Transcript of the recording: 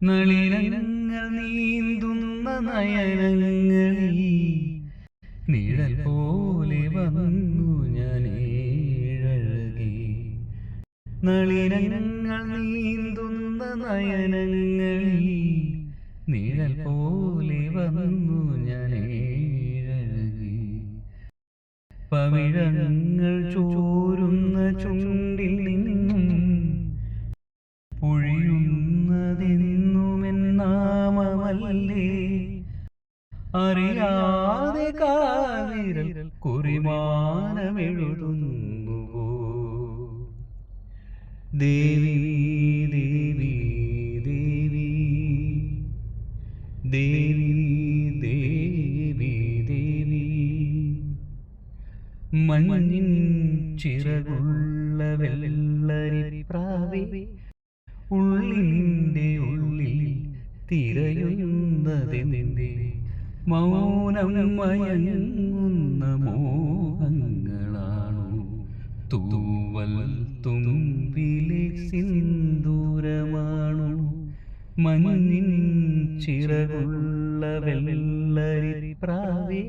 നളിനങ്ങൾ നീന്തുന്ന നയനങ്ങളിൽ നിഴൽ പോലെ വന്നു ഞാനേഴകി. നളിനങ്ങൾ നീന്തുന്ന നയനങ്ങളിൽ നിഴൽ പോലെ വന്നു ഞാനേഴകി. പവിഴങ്ങൾ ചോരുന്ന ചുണ്ടിൽ നിന്നും പൊഴിയുന്നതെന്നുമെന്നാമമല്ലേ, അറിയാതെ കാൽവിരൽ കുറിമാനമെഴുതുന്നുവോ. ദേവി ദേവി ദേവി ദേവി ദേവി ദേവി. മഞ്ഞിൻ ചിറകുള്ള വെള്ളരിപ്രാവേ, ഉള്ളിൻ്റെ ഉള്ളിൽ തിരയുന്നതെന്തേ, മൗനം മയങ്ങുന്ന മോഹങ്ങളാണോ, തൂവൽ തുമ്പിലെ സിന്ദൂരമാണോ. മഞ്ഞിൻ ചിറകുള്ള വെള്ളരിപ്രാവേ